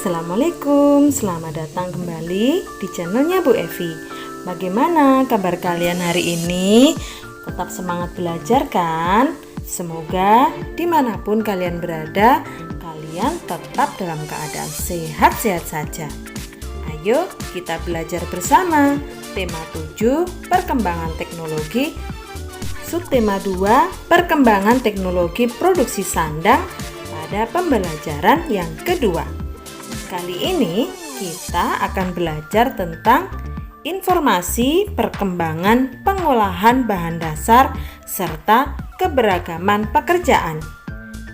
Assalamualaikum, selamat datang kembali di channelnya Bu Evi. Bagaimana kabar kalian hari ini? Tetap semangat belajar kan? Semoga dimanapun kalian berada, kalian tetap dalam keadaan sehat-sehat saja. Ayo kita belajar bersama. Tema 7, perkembangan teknologi. Subtema 2, perkembangan teknologi produksi sandang pada pembelajaran yang kedua. Kali ini kita akan belajar tentang informasi perkembangan pengolahan bahan dasar serta keberagaman pekerjaan.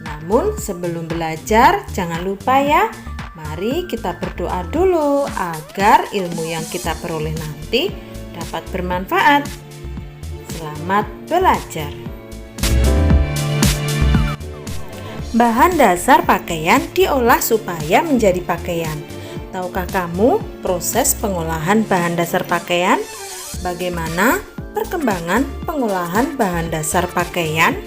Namun sebelum belajar jangan lupa ya, mari kita berdoa dulu agar ilmu yang kita peroleh nanti dapat bermanfaat. Selamat belajar. Bahan dasar pakaian diolah supaya menjadi pakaian. Tahukah kamu proses pengolahan bahan dasar pakaian? Bagaimana perkembangan pengolahan bahan dasar pakaian?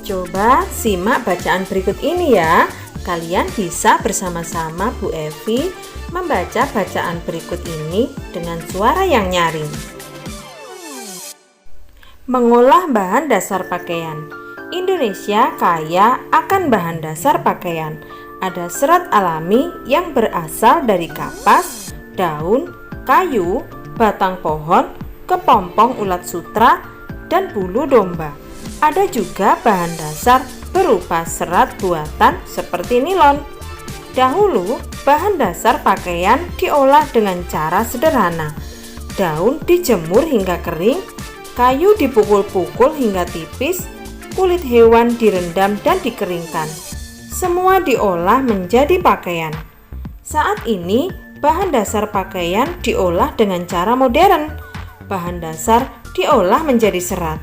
Coba simak bacaan berikut ini ya. Kalian bisa bersama-sama Bu Evi membaca bacaan berikut ini dengan suara yang nyaring. Mengolah bahan dasar pakaian. Indonesia kaya akan bahan dasar pakaian. Ada serat alami yang berasal dari kapas, daun, kayu, batang pohon, kepompong ulat sutra, dan bulu domba. Ada juga bahan dasar berupa serat buatan seperti nilon. Dahulu, bahan dasar pakaian diolah dengan cara sederhana. Daun dijemur hingga kering, kayu dipukul-pukul hingga tipis, kulit hewan direndam dan dikeringkan. Semua diolah menjadi pakaian. Saat ini, bahan dasar pakaian diolah dengan cara modern. Bahan dasar diolah menjadi serat.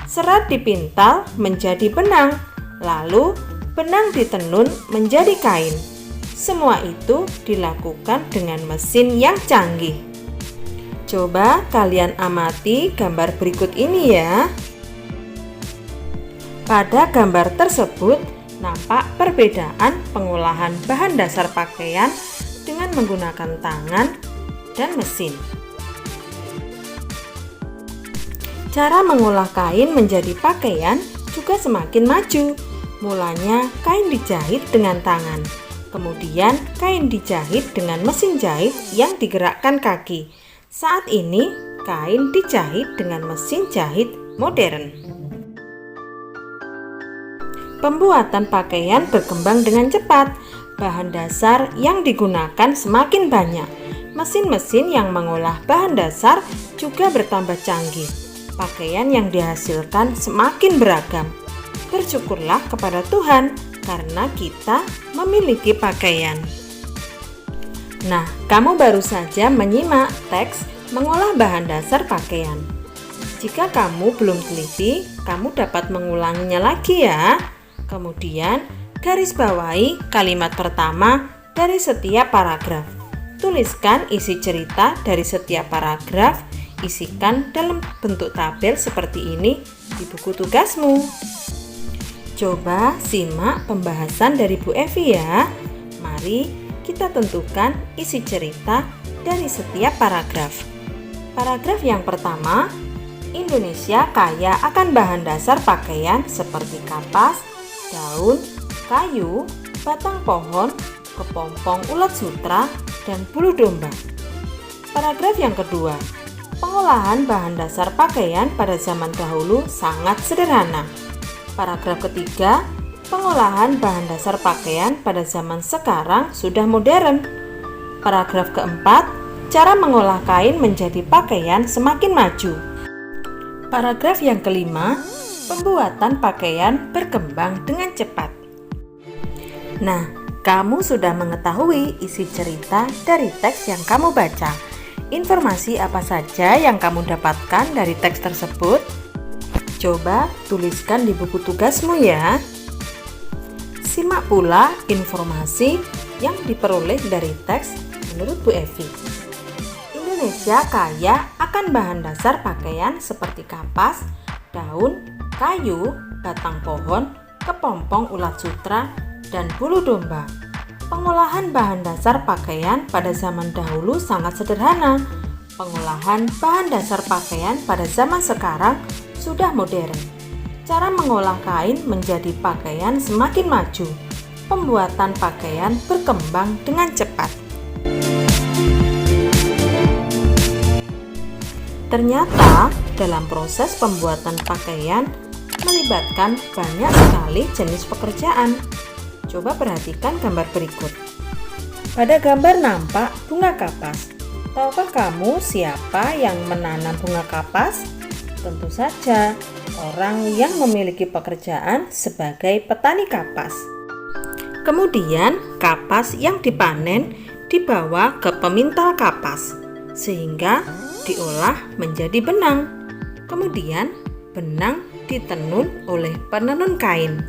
Serat dipintal menjadi benang, lalu benang ditenun menjadi kain. Semua itu dilakukan dengan mesin yang canggih. Coba kalian amati gambar berikut ini ya. Pada gambar tersebut nampak perbedaan pengolahan bahan dasar pakaian dengan menggunakan tangan dan mesin. Cara mengolah kain menjadi pakaian juga semakin maju. Mulanya kain dijahit dengan tangan, kemudian kain dijahit dengan mesin jahit yang digerakkan kaki. Saat ini kain dijahit dengan mesin jahit modern. Pembuatan pakaian berkembang dengan cepat. Bahan dasar yang digunakan semakin banyak. Mesin-mesin yang mengolah bahan dasar juga bertambah canggih. Pakaian yang dihasilkan semakin beragam. Bersyukurlah kepada Tuhan karena kita memiliki pakaian. Nah, kamu baru saja menyimak teks mengolah bahan dasar pakaian. Jika kamu belum teliti, kamu dapat mengulanginya lagi ya. Kemudian, garis bawahi kalimat pertama dari setiap paragraf. Tuliskan isi cerita dari setiap paragraf, isikan dalam bentuk tabel seperti ini di buku tugasmu. Coba simak pembahasan dari Bu Evi ya. Mari kita tentukan isi cerita dari setiap paragraf. Paragraf yang pertama, Indonesia kaya akan bahan dasar pakaian seperti kapas, daun, kayu, batang pohon, kepompong ulat sutra, dan bulu domba. Paragraf yang kedua, pengolahan bahan dasar pakaian pada zaman dahulu sangat sederhana. Paragraf ketiga, pengolahan bahan dasar pakaian pada zaman sekarang sudah modern. Paragraf keempat, cara mengolah kain menjadi pakaian semakin maju. Paragraf yang kelima, pembuatan pakaian berkembang dengan cepat. Nah, kamu sudah mengetahui isi cerita dari teks yang kamu baca. Informasi apa saja yang kamu dapatkan dari teks tersebut? Coba tuliskan di buku tugasmu ya. Simak pula informasi yang diperoleh dari teks menurut Bu Evi. Indonesia kaya akan bahan dasar pakaian seperti kapas, daun, kayu, batang pohon, kepompong ulat sutra, dan bulu domba. Pengolahan bahan dasar pakaian pada zaman dahulu sangat sederhana. Pengolahan bahan dasar pakaian pada zaman sekarang sudah modern. Cara mengolah kain menjadi pakaian semakin maju. Pembuatan pakaian berkembang dengan cepat. Ternyata dalam proses pembuatan pakaian melibatkan banyak sekali jenis pekerjaan. Coba perhatikan gambar berikut. Pada gambar nampak bunga kapas. Tahukah kamu siapa yang menanam bunga kapas? Tentu saja orang yang memiliki pekerjaan sebagai petani kapas. Kemudian kapas yang dipanen dibawa ke pemintal kapas sehingga diolah menjadi benang. Kemudian benang ditenun oleh penenun kain.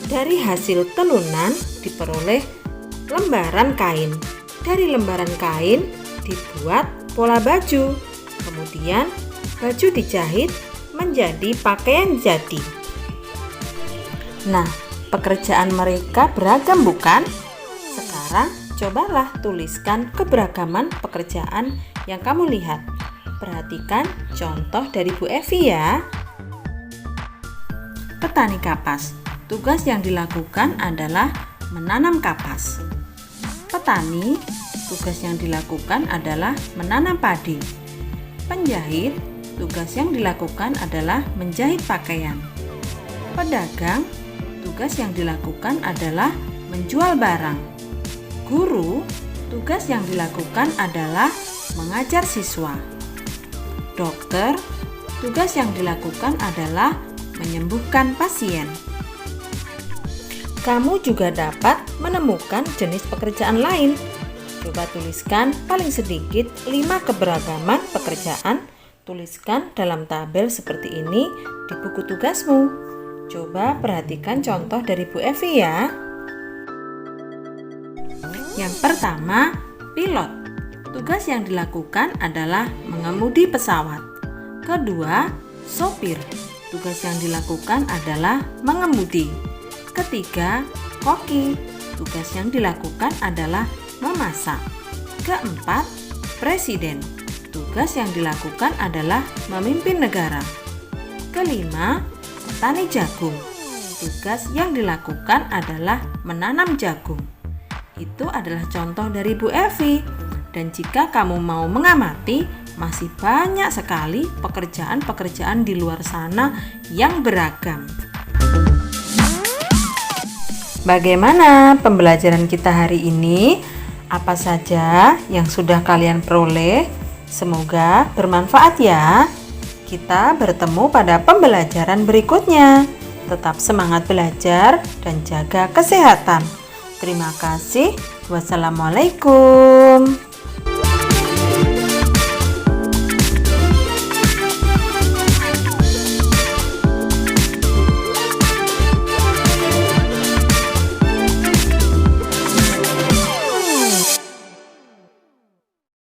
Dari hasil tenunan diperoleh lembaran kain. Dari lembaran kain dibuat pola baju. Kemudian baju dijahit menjadi pakaian jadi. Nah, pekerjaan mereka beragam bukan? Sekarang cobalah tuliskan keberagaman pekerjaan yang kamu lihat. Perhatikan contoh dari Bu Evi ya. Petani kapas. Tugas yang dilakukan adalah menanam kapas. Petani, tugas yang dilakukan adalah menanam padi. Penjahit, tugas yang dilakukan adalah menjahit pakaian. Pedagang, tugas yang dilakukan adalah menjual barang. Guru, tugas yang dilakukan adalah mengajar siswa. Dokter, tugas yang dilakukan adalah menyembuhkan pasien. Kamu juga dapat menemukan jenis pekerjaan lain. Coba tuliskan paling sedikit 5 keberagaman pekerjaan. Tuliskan dalam tabel seperti ini di buku tugasmu. Coba perhatikan contoh dari Bu Evi ya. Yang pertama, pilot. Tugas yang dilakukan adalah mengemudi pesawat. Kedua, sopir. Tugas yang dilakukan adalah mengemudi. Ketiga, koki. Tugas yang dilakukan adalah memasak. Keempat, presiden. Tugas yang dilakukan adalah memimpin negara. Kelima, petani jagung. Tugas yang dilakukan adalah menanam jagung. Itu adalah contoh dari Bu Evi. Dan jika kamu mau mengamati, masih banyak sekali pekerjaan-pekerjaan di luar sana yang beragam. Bagaimana pembelajaran kita hari ini? Apa saja yang sudah kalian peroleh? Semoga bermanfaat ya. Kita bertemu pada pembelajaran berikutnya. Tetap semangat belajar dan jaga kesehatan. Terima kasih. Wassalamualaikum.